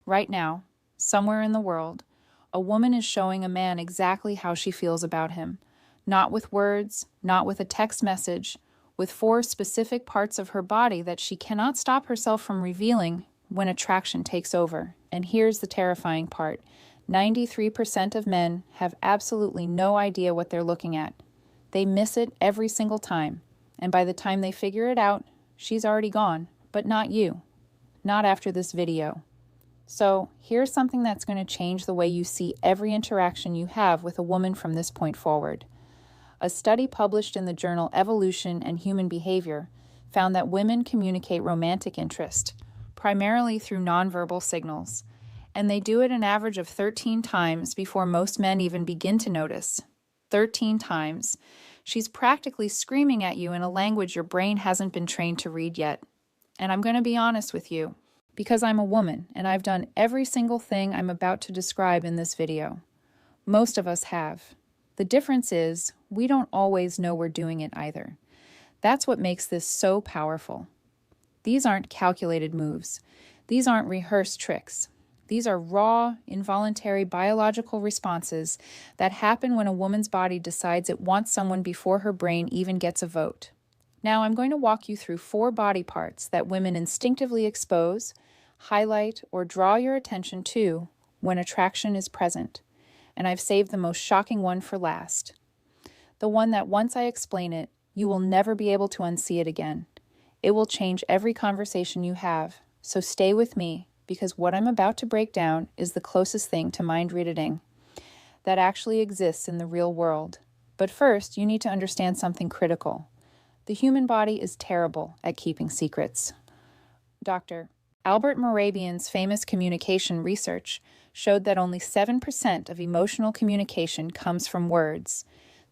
Right now, somewhere in the world, a woman is showing a man exactly how she feels about him. Not with words, not with a text message, with 4 specific parts of her body that she cannot stop herself from revealing when attraction takes over. And here's the terrifying part. 93% of men have absolutely no idea what they're looking at. They miss it every single time. And by the time they figure it out, she's already gone. But not you. Not after this video. So here's something that's going to change the way you see every interaction you have with a woman from this point forward. A study published in the journal Evolution and Human Behavior found that women communicate romantic interest, primarily through nonverbal signals, and they do it an average of 13 times before most men even begin to notice. 13 times. She's practically screaming at you in a language your brain hasn't been trained to read yet. And I'm going to be honest with you, because I'm a woman and I've done every single thing I'm about to describe in this video. Most of us have. The difference is, we don't always know we're doing it either. That's what makes this so powerful. These aren't calculated moves. These aren't rehearsed tricks. These are raw, involuntary biological responses that happen when a woman's body decides it wants someone before her brain even gets a vote. Now I'm going to walk you through 4 body parts that women instinctively expose, highlight, or draw your attention to when attraction is present. And I've saved the most shocking one for last. The one that once I explain it, you will never be able to unsee it again. It will change every conversation you have. So stay with me, because what I'm about to break down is the closest thing to mind reading that actually exists in the real world. But first, you need to understand something critical. The human body is terrible at keeping secrets. Dr. Albert Morabian's famous communication research showed that only 7% of emotional communication comes from words,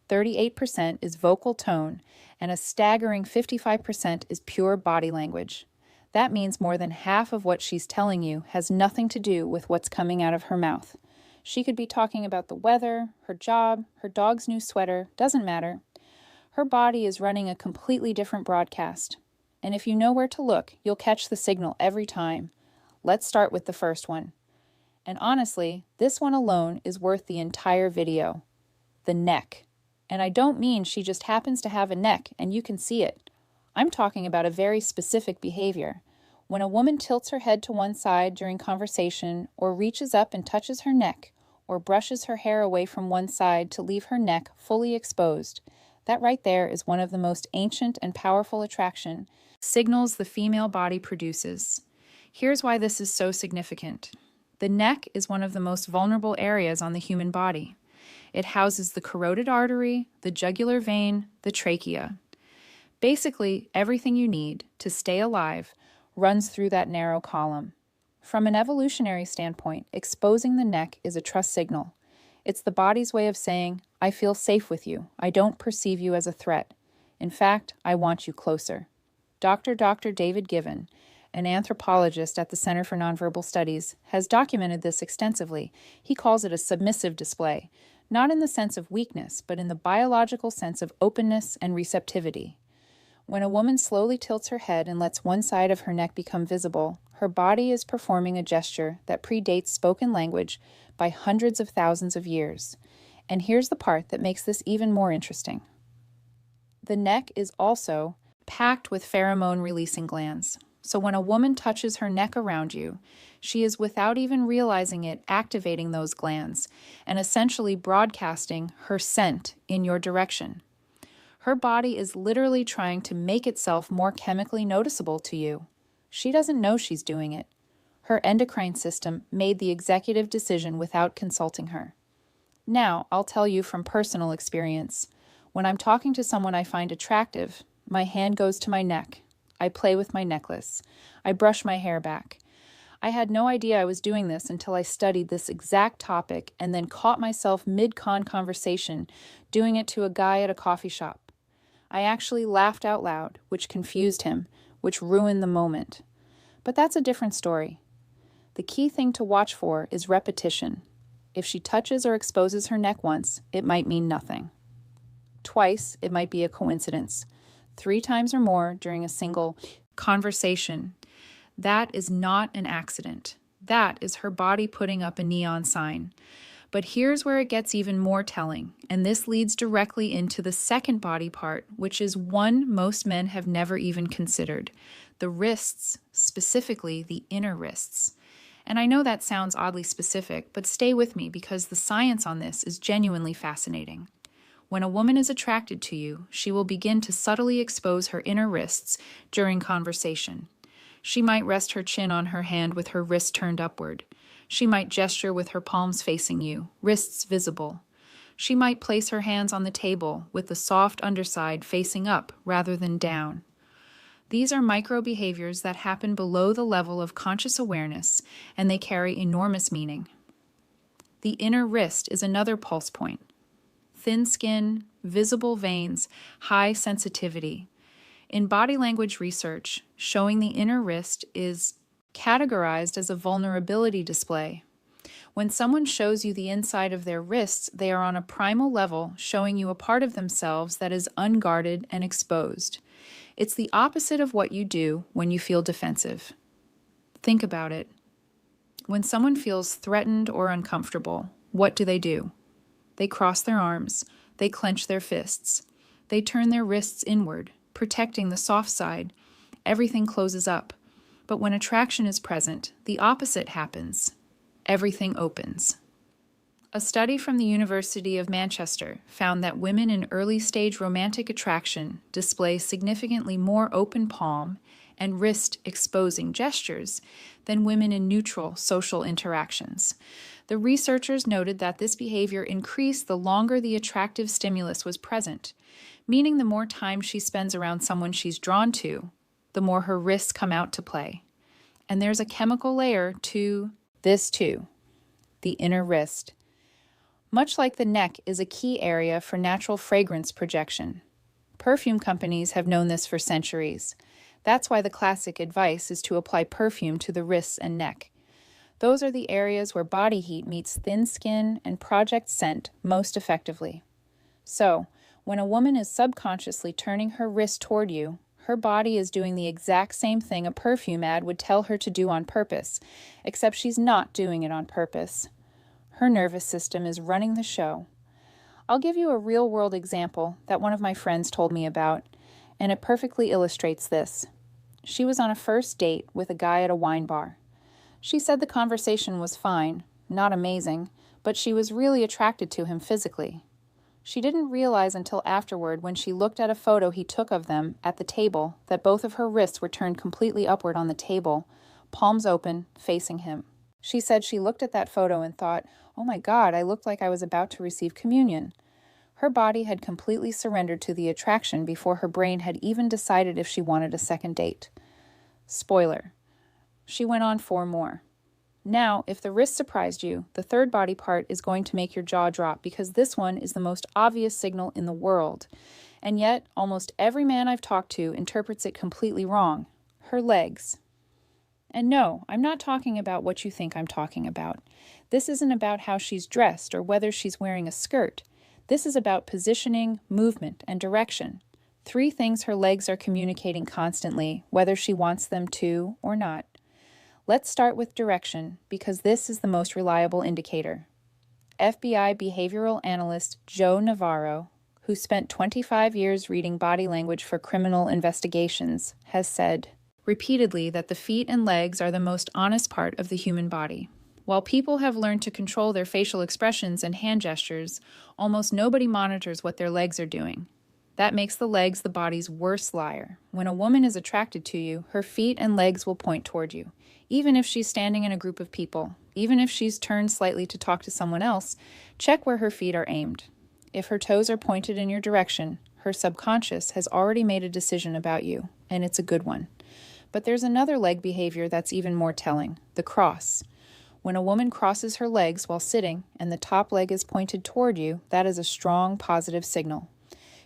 38% is vocal tone, and a staggering 55% is pure body language. That means more than half of what she's telling you has nothing to do with what's coming out of her mouth. She could be talking about the weather, her job, her dog's new sweater, doesn't matter. Her body is running a completely different broadcast. And if you know where to look, you'll catch the signal every time. Let's start with the first one. And honestly, this one alone is worth the entire video. The neck. And I don't mean she just happens to have a neck and you can see it. I'm talking about a very specific behavior. When a woman tilts her head to one side during conversation, or reaches up and touches her neck, or brushes her hair away from one side to leave her neck fully exposed, that right there is one of the most ancient and powerful attraction signals the female body produces. Here's why this is so significant. The neck is one of the most vulnerable areas on the human body. It houses the carotid artery, the jugular vein, the trachea. Basically, everything you need to stay alive runs through that narrow column. From an evolutionary standpoint, exposing the neck is a trust signal. It's the body's way of saying, I feel safe with you. I don't perceive you as a threat. In fact, I want you closer. Dr. David Given, an anthropologist at the Center for Nonverbal Studies, has documented this extensively. He calls it a submissive display, not in the sense of weakness, but in the biological sense of openness and receptivity. When a woman slowly tilts her head and lets one side of her neck become visible, her body is performing a gesture that predates spoken language by hundreds of thousands of years. And here's the part that makes this even more interesting. The neck is also packed with pheromone-releasing glands. So when a woman touches her neck around you, she is, without even realizing it, activating those glands and essentially broadcasting her scent in your direction. Her body is literally trying to make itself more chemically noticeable to you. She doesn't know she's doing it. Her endocrine system made the executive decision without consulting her. Now, I'll tell you from personal experience. When I'm talking to someone I find attractive, my hand goes to my neck. I play with my necklace. I brush my hair back. I had no idea I was doing this until I studied this exact topic and then caught myself mid-con conversation doing it to a guy at a coffee shop. I actually laughed out loud, which confused him, which ruined the moment. But that's a different story. The key thing to watch for is repetition. If she touches or exposes her neck once, it might mean nothing. Twice, it might be a coincidence. 3 times or more during a single conversation. That is not an accident. That is her body putting up a neon sign. But here's where it gets even more telling, and this leads directly into the second body part, which is one most men have never even considered: the wrists, specifically the inner wrists. And I know that sounds oddly specific, but stay with me because the science on this is genuinely fascinating. When a woman is attracted to you, she will begin to subtly expose her inner wrists during conversation. She might rest her chin on her hand with her wrist turned upward. She might gesture with her palms facing you, wrists visible. She might place her hands on the table with the soft underside facing up rather than down. These are micro behaviors that happen below the level of conscious awareness, and they carry enormous meaning. The inner wrist is another pulse point. Thin skin, visible veins, high sensitivity. In body language research, showing the inner wrist is categorized as a vulnerability display. When someone shows you the inside of their wrists, they are on a primal level showing you a part of themselves that is unguarded and exposed. It's the opposite of what you do when you feel defensive. Think about it. When someone feels threatened or uncomfortable, what do? They cross their arms, they clench their fists, they turn their wrists inward, protecting the soft side. Everything closes up. But when attraction is present, the opposite happens. Everything opens. A study from the University of Manchester found that women in early-stage romantic attraction display significantly more open palm and wrist-exposing gestures than women in neutral social interactions. The researchers noted that this behavior increased the longer the attractive stimulus was present, meaning the more time she spends around someone she's drawn to, the more her wrists come out to play. And there's a chemical layer to this too, the inner wrist. Much like the neck is a key area for natural fragrance projection. Perfume companies have known this for centuries. That's why the classic advice is to apply perfume to the wrists and neck. Those are the areas where body heat meets thin skin and projects scent most effectively. So, when a woman is subconsciously turning her wrist toward you, her body is doing the exact same thing a perfume ad would tell her to do on purpose, except she's not doing it on purpose. Her nervous system is running the show. I'll give you a real-world example that one of my friends told me about, and it perfectly illustrates this. She was on a first date with a guy at a wine bar. She said the conversation was fine, not amazing, but she was really attracted to him physically. She didn't realize until afterward, when she looked at a photo he took of them at the table, that both of her wrists were turned completely upward on the table, palms open, facing him. She said she looked at that photo and thought, "Oh my God, I looked like I was about to receive communion." Her body had completely surrendered to the attraction before her brain had even decided if she wanted a second date. Spoiler. She went on 4 more. Now, if the wrist surprised you, the third body part is going to make your jaw drop because this one is the most obvious signal in the world. And yet, almost every man I've talked to interprets it completely wrong. Her legs. And no, I'm not talking about what you think I'm talking about. This isn't about how she's dressed or whether she's wearing a skirt. This is about positioning, movement, and direction. 3 things her legs are communicating constantly, whether she wants them to or not. Let's start with direction, because this is the most reliable indicator. FBI behavioral analyst Joe Navarro, who spent 25 years reading body language for criminal investigations, has said repeatedly that the feet and legs are the most honest part of the human body. While people have learned to control their facial expressions and hand gestures, almost nobody monitors what their legs are doing. That makes the legs the body's worst liar. When a woman is attracted to you, her feet and legs will point toward you. Even if she's standing in a group of people, even if she's turned slightly to talk to someone else, check where her feet are aimed. If her toes are pointed in your direction, her subconscious has already made a decision about you, and it's a good one. But there's another leg behavior that's even more telling, the cross. When a woman crosses her legs while sitting and the top leg is pointed toward you, that is a strong positive signal.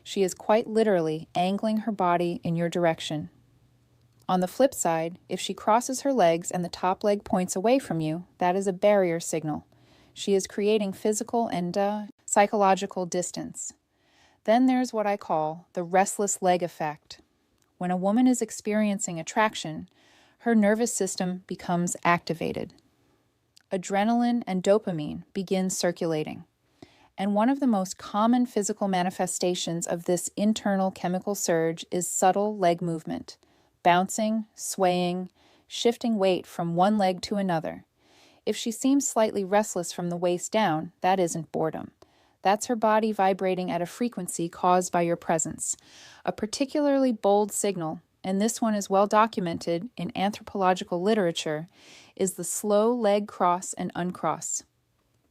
She is quite literally angling her body in your direction. On the flip side, if she crosses her legs and the top leg points away from you, that is a barrier signal. She is creating physical and psychological distance. Then there's what I call the restless leg effect. When a woman is experiencing attraction, her nervous system becomes activated. adrenaline and dopamine begin circulating. And one of the most common physical manifestations of this internal chemical surge is subtle leg movement, bouncing, swaying, shifting weight from one leg to another. If she seems slightly restless from the waist down, that isn't boredom. That's her body vibrating at a frequency caused by your presence. A particularly bold signal, and this one is well documented in anthropological literature, is the slow leg cross and uncross.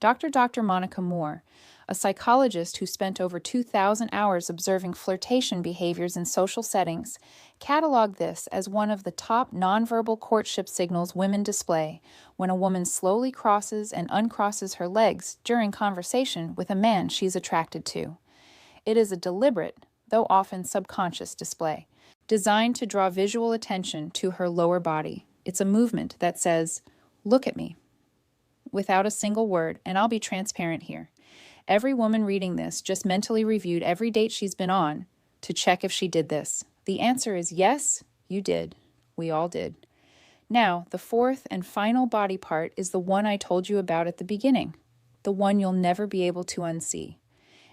Dr. Monica Moore, a psychologist who spent over 2,000 hours observing flirtation behaviors in social settings, cataloged this as one of the top nonverbal courtship signals women display when a woman slowly crosses and uncrosses her legs during conversation with a man she's attracted to. It is a deliberate, though often subconscious display, designed to draw visual attention to her lower body. It's a movement that says, "Look at me," without a single word, and I'll be transparent here. Every woman reading this just mentally reviewed every date she's been on to check if she did this. The answer is yes, you did. We all did. Now, the fourth and final body part is the one I told you about at the beginning, the one you'll never be able to unsee.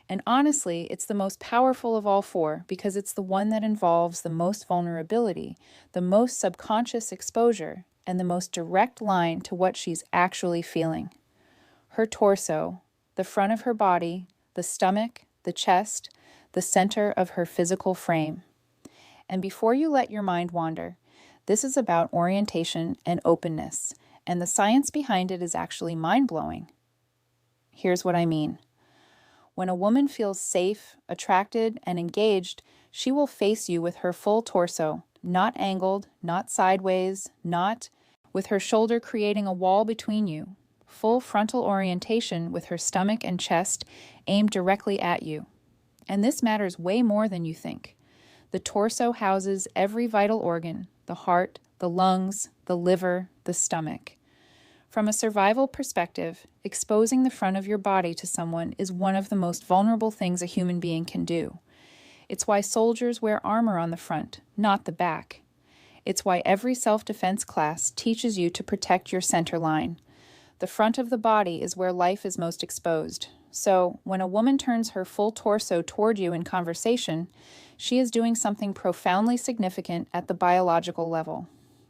And honestly, it's the most powerful of all four because it's the one that involves the most vulnerability, the most subconscious exposure, and the most direct line to what she's actually feeling. Her torso, the front of her body, the stomach, the chest, the center of her physical frame. And before you let your mind wander, this is about orientation and openness, and the science behind it is actually mind-blowing. Here's what I mean. When a woman feels safe, attracted, and engaged, she will face you with her full torso, not angled, not sideways, not with her shoulder creating a wall between you. Full frontal orientation with her stomach and chest aimed directly at you. And this matters way more than you think. The torso houses every vital organ, the heart, the lungs, the liver, the stomach. From a survival perspective, exposing the front of your body to someone is one of the most vulnerable things a human being can do. It's why soldiers wear armor on the front, not the back. It's why every self-defense class teaches you to protect your center line. The front of the body is where life is most exposed. So, when a woman turns her full torso toward you in conversation, she is doing something profoundly significant at the biological level.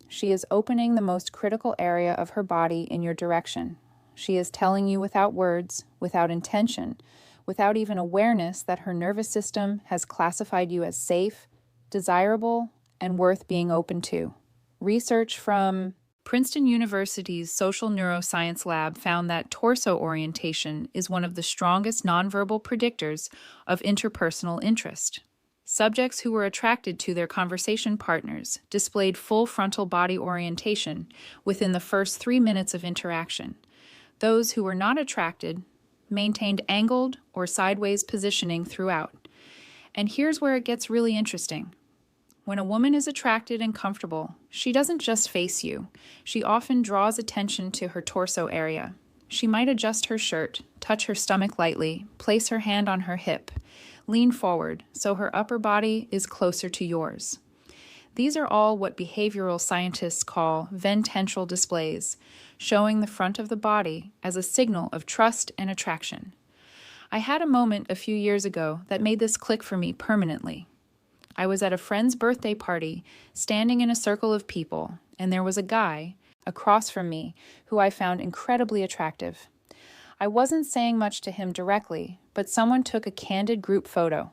She is opening the most critical area of her body in your direction. She is telling you without words, without intention, without even awareness that her nervous system has classified you as safe, desirable, and worth being open to. Research from Princeton University's Social Neuroscience Lab found that torso orientation is one of the strongest nonverbal predictors of interpersonal interest. Subjects who were attracted to their conversation partners displayed full frontal body orientation within the first 3 minutes of interaction. Those who were not attracted maintained angled or sideways positioning throughout. And here's where it gets really interesting. When a woman is attracted and comfortable, she doesn't just face you. She often draws attention to her torso area. She might adjust her shirt, touch her stomach lightly, place her hand on her hip, lean forward so her upper body is closer to yours. These are all what behavioral scientists call ventential displays, showing the front of the body as a signal of trust and attraction. I had a moment a few years ago that made this click for me permanently. I was at a friend's birthday party, standing in a circle of people, and there was a guy across from me who I found incredibly attractive. I wasn't saying much to him directly, but someone took a candid group photo.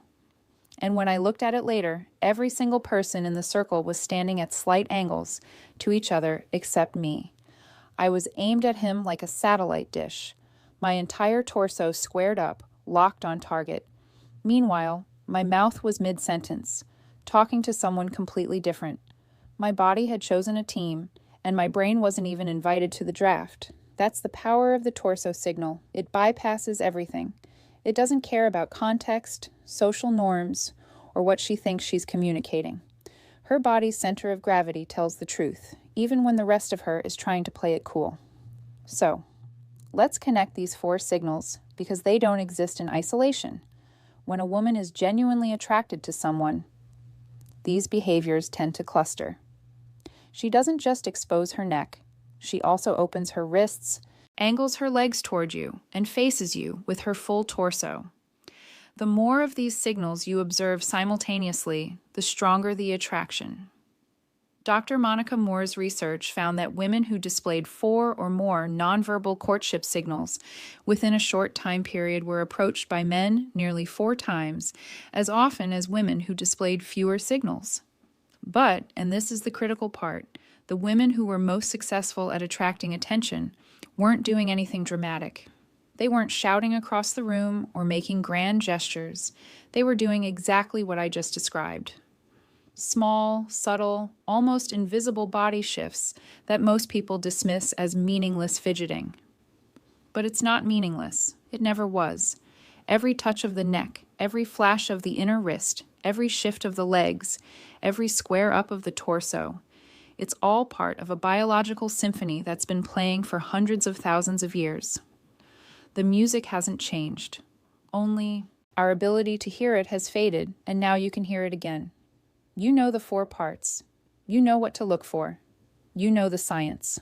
And when I looked at it later, every single person in the circle was standing at slight angles to each other except me. I was aimed at him like a satellite dish, my entire torso squared up, locked on target. Meanwhile, my mouth was mid-sentence, talking to someone completely different. My body had chosen a team, and my brain wasn't even invited to the draft. That's the power of the torso signal. It bypasses everything. It doesn't care about context, social norms, or what she thinks she's communicating. Her body's center of gravity tells the truth, even when the rest of her is trying to play it cool. So, let's connect these 4 signals because they don't exist in isolation. When a woman is genuinely attracted to someone, these behaviors tend to cluster. She doesn't just expose her neck. She also opens her wrists, angles her legs toward you, and faces you with her full torso. The more of these signals you observe simultaneously, the stronger the attraction. Dr. Monica Moore's research found that women who displayed 4 or more nonverbal courtship signals within a short time period were approached by men nearly 4 times as often as women who displayed fewer signals. But, and this is the critical part, the women who were most successful at attracting attention weren't doing anything dramatic. They weren't shouting across the room or making grand gestures. They were doing exactly what I just described. Small, subtle, almost invisible body shifts that most people dismiss as meaningless fidgeting. But it's not meaningless. It never was. Every touch of the neck, every flash of the inner wrist, every shift of the legs, every square up of the torso, it's all part of a biological symphony that's been playing for hundreds of thousands of years. The music hasn't changed. Only our ability to hear it has faded, and now you can hear it again. You know the 4 parts. You know what to look for. You know the science.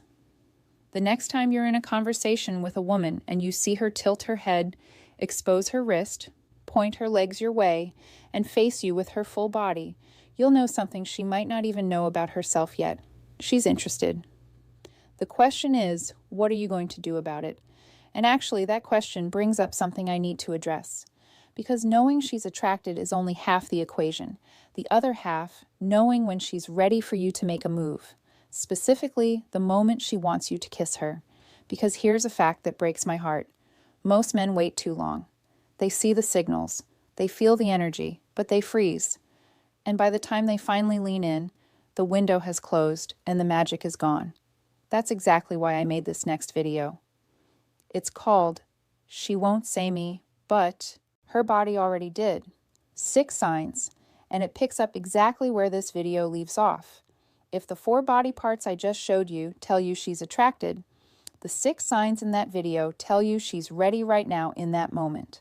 The next time you're in a conversation with a woman and you see her tilt her head, expose her wrist, point her legs your way, and face you with her full body, you'll know something she might not even know about herself yet. She's interested. The question is, what are you going to do about it? And actually, that question brings up something I need to address. Because knowing she's attracted is only half the equation. The other half, knowing when she's ready for you to make a move. Specifically, the moment she wants you to kiss her. Because here's a fact that breaks my heart. Most men wait too long. They see the signals. They feel the energy, but they freeze. And by the time they finally lean in, the window has closed and the magic is gone. That's exactly why I made this next video. It's called She Won't Say Me, But Her Body Already Did. 6 signs, and it picks up exactly where this video leaves off. If the 4 body parts I just showed you tell you she's attracted, the 6 signs in that video tell you she's ready right now in that moment.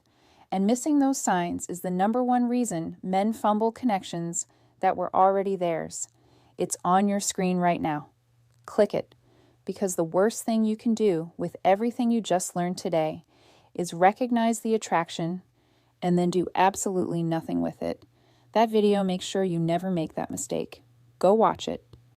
And missing those signs is the #1 reason men fumble connections that were already theirs. It's on your screen right now. Click it. Because the worst thing you can do with everything you just learned today is recognize the attraction and then do absolutely nothing with it. That video makes sure you never make that mistake. Go watch it.